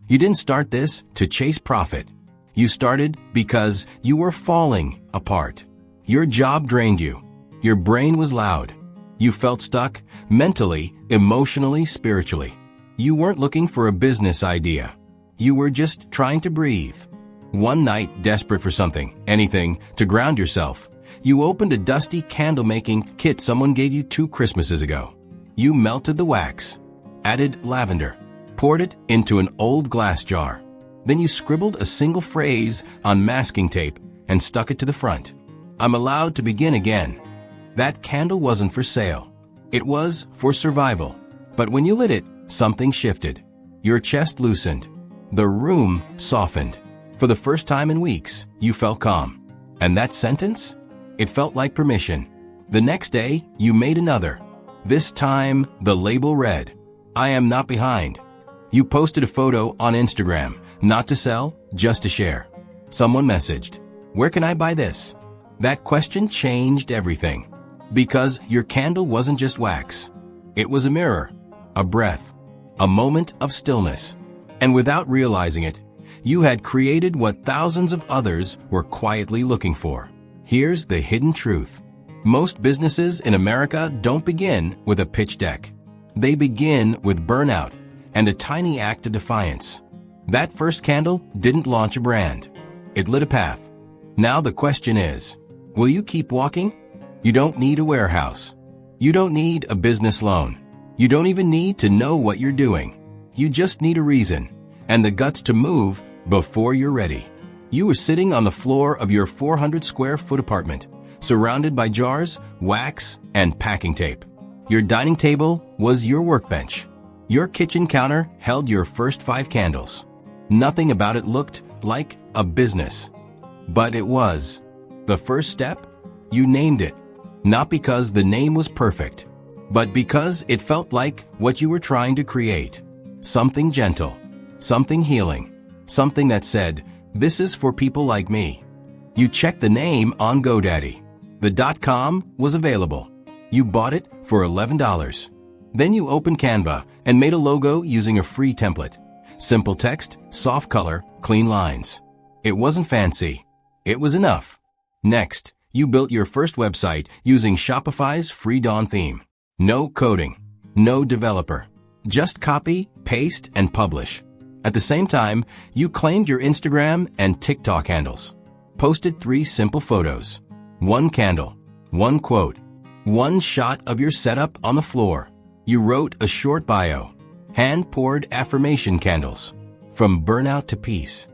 You didn't start this to chase profit. You started because you were falling apart. Your job drained you. Your brain was loud. You felt stuck mentally, emotionally, spiritually. You weren't looking for a business idea. You were just trying to breathe. One night, desperate for something, anything, to ground yourself, you opened a dusty candle-making kit someone gave you 2 Christmases ago. You melted the wax, added lavender, poured it into an old glass jar. Then you scribbled a single phrase on masking tape and stuck it to the front. I'm allowed to begin again. That candle wasn't for sale. It was for survival. But when you lit it, something shifted. Your chest loosened. The room softened. For the first time in weeks, you felt calm. And that sentence? It felt like permission. The next day, you made another. This time, the label read, I am not behind. You posted a photo on Instagram, not to sell, just to share. Someone messaged, where can I buy this? That question changed everything. Because your candle wasn't just wax. It was a mirror, a breath, a moment of stillness. And without realizing it, you had created what thousands of others were quietly looking for. Here's the hidden truth. Most businesses in America don't begin with a pitch deck. They begin with burnout and a tiny act of defiance. That first candle didn't launch a brand. It lit a path. Now the question is, will you keep walking? You don't need a warehouse. You don't need a business loan. You don't even need to know what you're doing. You just need a reason and the guts to move before you're ready. You were sitting on the floor of your 400 square foot apartment, surrounded by jars, wax, and packing tape. Your dining table was your workbench. Your kitchen counter held your first 5 candles. Nothing about it looked like a business. But it was. The first step? You named it. Not because the name was perfect, but because it felt like what you were trying to create. Something gentle, something healing, something that said, this is for people like me. You checked the name on GoDaddy. The .com was available. You bought it for $11. Then you opened Canva and made a logo using a free template. Simple text, soft color, clean lines. It wasn't fancy. It was enough. Next, you built your first website using Shopify's free Dawn theme. No coding, no developer. Just copy, paste, and publish. At the same time, you claimed your Instagram and TikTok handles. Posted 3 simple photos. 1 candle, 1 quote, 1 shot of your setup on the floor. You wrote a short bio. Hand-poured affirmation candles. From burnout to peace.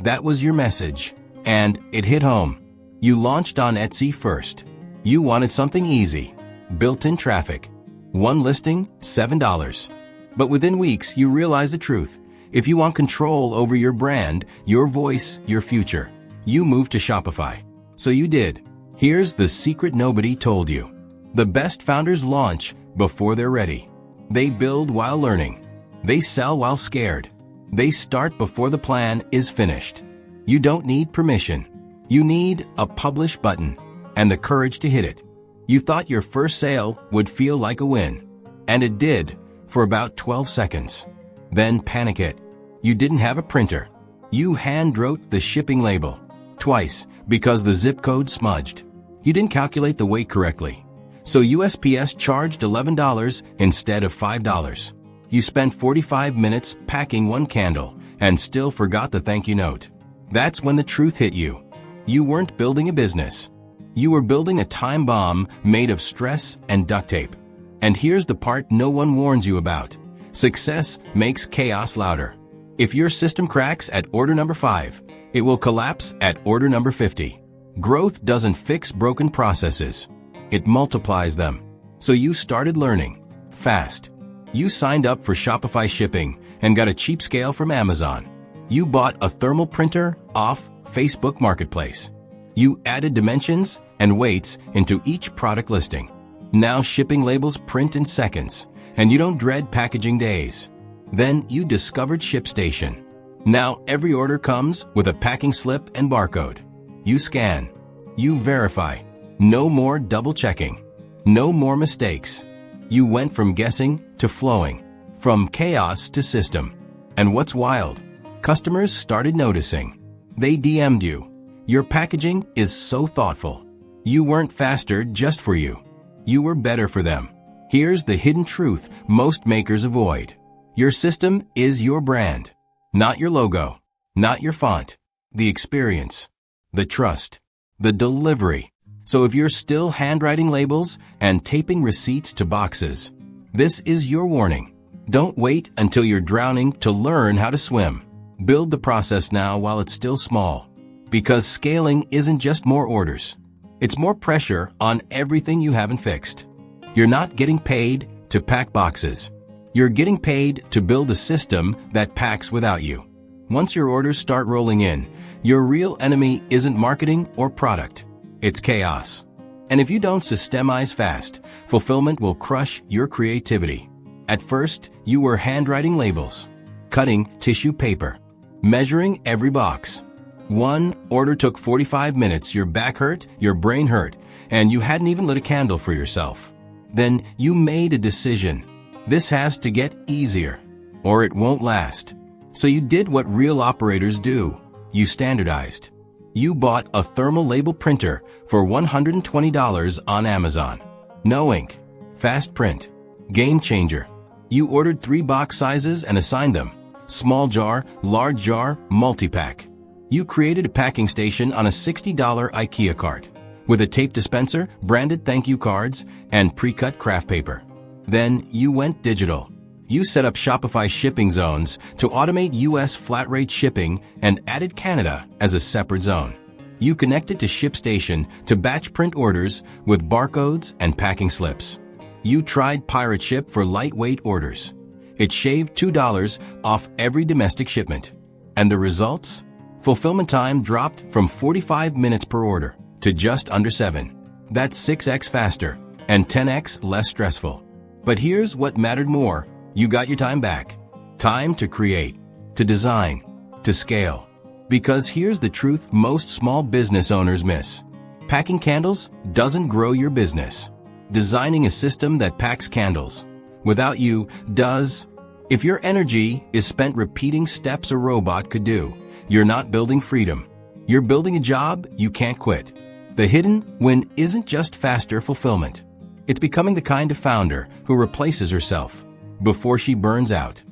That was your message. And it hit home. You launched on Etsy first. You wanted something easy. Built-in traffic. 1 listing, $7. But within weeks, you realized the truth. If you want control over your brand, your voice, your future, you moved to Shopify. So you did. Here's the secret nobody told you. The best founders launch before they're ready. They build while learning. They sell while scared. They start before the plan is finished. You don't need permission. You need a publish button and the courage to hit it. You thought your first sale would feel like a win. And it did, for about 12 seconds. Then panic hit. You didn't have a printer. You hand-wrote the shipping label. Twice, because the zip code smudged. You didn't calculate the weight correctly. So USPS charged $11 instead of $5. You spent 45 minutes packing 1 candle and still forgot the thank you note. That's when the truth hit you. You weren't building a business. You were building a time bomb made of stress and duct tape. And here's the part no one warns you about. Success makes chaos louder. If your system cracks at order number 5, it will collapse at order number 50. Growth doesn't fix broken processes. It multiplies them. So you started learning. Fast. You signed up for Shopify shipping and got a cheap scale from Amazon. You bought a thermal printer off Facebook Marketplace. You added dimensions and weights into each product listing. Now shipping labels print in seconds, and you don't dread packaging days. Then you discovered ShipStation. Now every order comes with a packing slip and barcode. You scan. You verify. No more double checking. No more mistakes. You went from guessing to flowing. From chaos to system. And what's wild? Customers started noticing. They DM'd you. Your packaging is so thoughtful. You weren't faster just for you. You were better for them. Here's the hidden truth most makers avoid. Your system is your brand. Not your logo. Not your font. The experience. The trust. The delivery. So if you're still handwriting labels and taping receipts to boxes, this is your warning. Don't wait until you're drowning to learn how to swim. Build the process now while it's still small. Because scaling isn't just more orders. It's more pressure on everything you haven't fixed. You're not getting paid to pack boxes. You're getting paid to build a system that packs without you. Once your orders start rolling in, your real enemy isn't marketing or product. It's chaos. And if you don't systemize fast, fulfillment will crush your creativity. At first, you were handwriting labels, cutting tissue paper, measuring every box. One order took 45 minutes, your back hurt, your brain hurt, and you hadn't even lit a candle for yourself. Then you made a decision. This has to get easier, or it won't last. So you did what real operators do. You standardized. You bought a thermal label printer for $120 on Amazon. No ink. Fast print. Game changer. You ordered 3 box sizes and assigned them. Small jar, large jar, multi-pack. You created a packing station on a $60 IKEA cart with a tape dispenser, branded thank you cards, and pre-cut craft paper. Then you went digital. You set up Shopify shipping zones to automate US flat rate shipping and added Canada as a separate zone. You connected to ShipStation to batch print orders with barcodes and packing slips. You tried Pirate Ship for lightweight orders. It shaved $2 off every domestic shipment. And the results? Fulfillment time dropped from 45 minutes per order to just under 7. That's 6x faster and 10x less stressful. But here's what mattered more. You got your time back. Time to create, to design, to scale. Because here's the truth most small business owners miss. Packing candles doesn't grow your business. Designing a system that packs candles without you does. If your energy is spent repeating steps a robot could do, you're not building freedom. You're building a job you can't quit. The hidden win isn't just faster fulfillment. It's becoming the kind of founder who replaces herself before she burns out.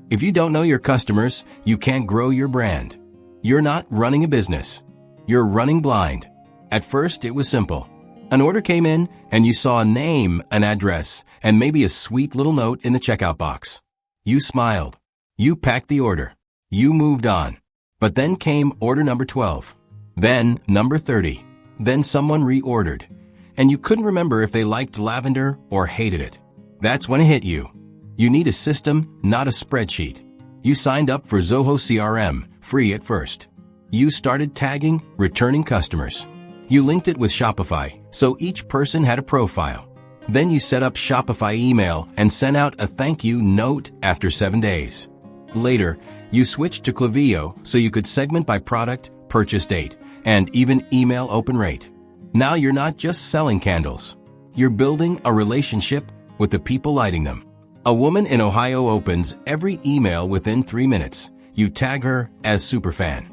If you don't know your customers, you can't grow your brand. You're not running a business. You're running blind. At first, it was simple. An order came in and you saw a name, an address, and maybe a sweet little note in the checkout box. You smiled. You packed the order. You moved on. But then came order number 12. Then number 30. Then someone reordered. And you couldn't remember if they liked lavender or hated it. That's when it hit you. You need a system, not a spreadsheet. You signed up for Zoho CRM, free at first. You started tagging returning customers. You linked it with Shopify, so each person had a profile. Then you set up Shopify email and sent out a thank you note after 7 days. Later, you switched to Klaviyo so you could segment by product, purchase date, and even email open rate. Now you're not just selling candles. You're building a relationship with the people lighting them. A woman in Ohio opens every email within 3 minutes. You tag her as superfan.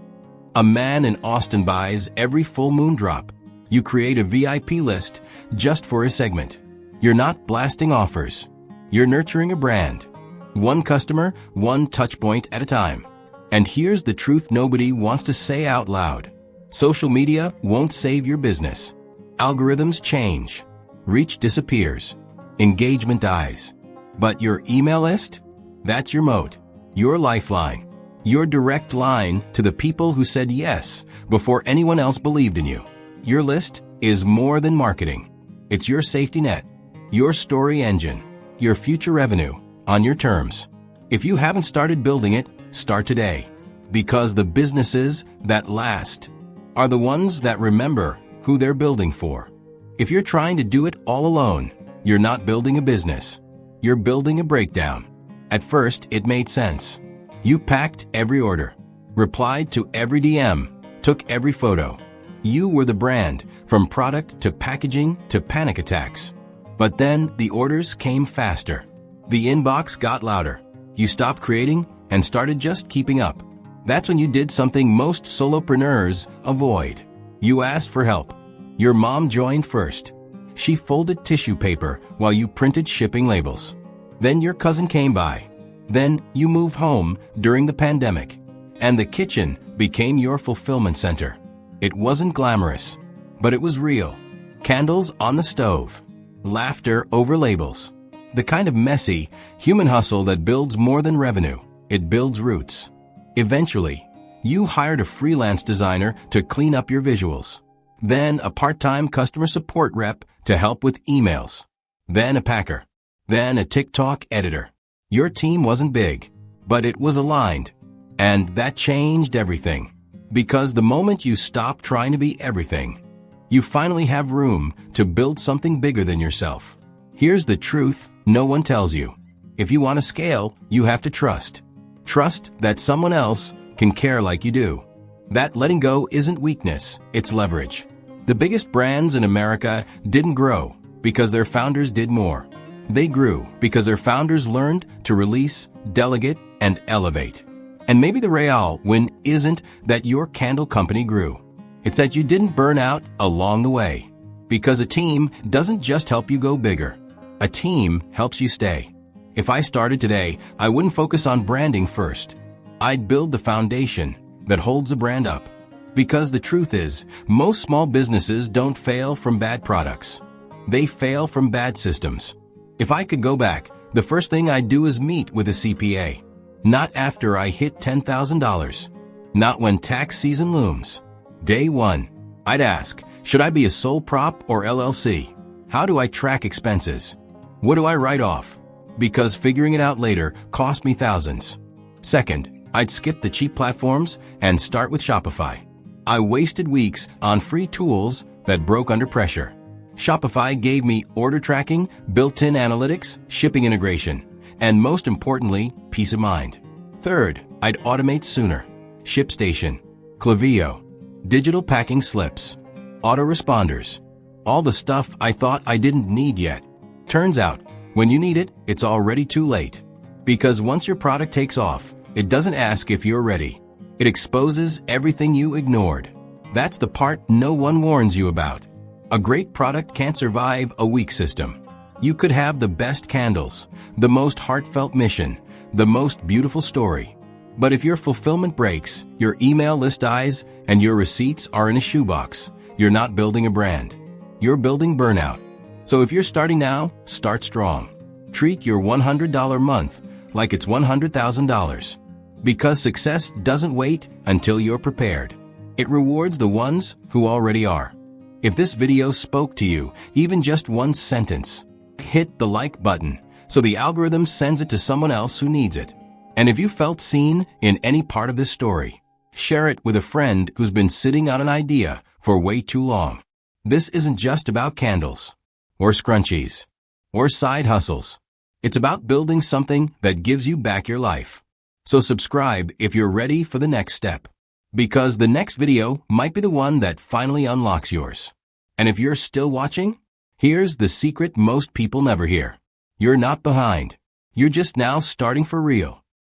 A man in Austin buys every full moon drop. You create a VIP list just for a segment. You're not blasting offers. You're nurturing a brand. One customer, one touch point at a time. And here's the truth nobody wants to say out loud. Social media won't save your business. Algorithms change. Reach disappears. Engagement dies. But your email list? That's your moat. Your lifeline. Your direct line to the people who said yes before anyone else believed in you. Your list is more than marketing. It's your safety net. Your story engine. Your future revenue. On your terms. If you haven't started building it, start today. Because the businesses that last are the ones that remember who they're building for. If you're trying to do it all alone, you're not building a business. You're building a breakdown. At first, it made sense. You packed every order, replied to every DM, took every photo. You were the brand, from product to packaging to panic attacks. But then the orders came faster. The inbox got louder. You stopped creating and started just keeping up. That's when you did something most solopreneurs avoid. You asked for help. Your mom joined first. She folded tissue paper while you printed shipping labels. Then your cousin came by. Then you moved home during the pandemic. And the kitchen became your fulfillment center. It wasn't glamorous, but it was real. Candles on the stove. Laughter over labels. The kind of messy, human hustle that builds more than revenue. It builds roots. Eventually, you hired a freelance designer to clean up your visuals. Then a part-time customer support rep to help with emails. Then a packer. Then a TikTok editor. Your team wasn't big, but it was aligned. And that changed everything. Because the moment you stop trying to be everything, you finally have room to build something bigger than yourself. Here's the truth no one tells you. If you want to scale, you have to trust. Trust that someone else can care like you do. That letting go isn't weakness, it's leverage. The biggest brands in America didn't grow because their founders did more. They grew because their founders learned to release, delegate, and elevate. And maybe the real win isn't that your candle company grew. It's that you didn't burn out along the way. Because a team doesn't just help you go bigger. A team helps you stay. If I started today, I wouldn't focus on branding first. I'd build the foundation that holds the brand up. Because the truth is, most small businesses don't fail from bad products. They fail from bad systems. If I could go back, the first thing I'd do is meet with a CPA. Not after I hit $10,000. Not when tax season looms. Day one, I'd ask, should I be a sole prop or LLC? How do I track expenses? What do I write off? Because figuring it out later cost me thousands. Second, I'd skip the cheap platforms and start with Shopify. I wasted weeks on free tools that broke under pressure. Shopify gave me order tracking, built-in analytics, shipping integration, and most importantly, peace of mind. Third, I'd automate sooner. ShipStation, Klaviyo, digital packing slips, autoresponders, all the stuff I thought I didn't need yet. Turns out, when you need it, it's already too late. Because once your product takes off, it doesn't ask if you're ready. It exposes everything you ignored. That's the part no one warns you about. A great product can't survive a weak system. You could have the best candles, the most heartfelt mission, the most beautiful story. But if your fulfillment breaks, your email list dies, and your receipts are in a shoebox, you're not building a brand. You're building burnout. So if you're starting now, start strong. Treat your $100 month like it's $100,000. Because success doesn't wait until you're prepared. It rewards the ones who already are. If this video spoke to you, even just one sentence, hit the like button so the algorithm sends it to someone else who needs it. And if you felt seen in any part of this story, share it with a friend who's been sitting on an idea for way too long. This isn't just about candles, or scrunchies, or side hustles. It's about building something that gives you back your life. So subscribe if you're ready for the next step. Because the next video might be the one that finally unlocks yours. And if you're still watching, here's the secret most people never hear. You're not behind. You're just now starting for real.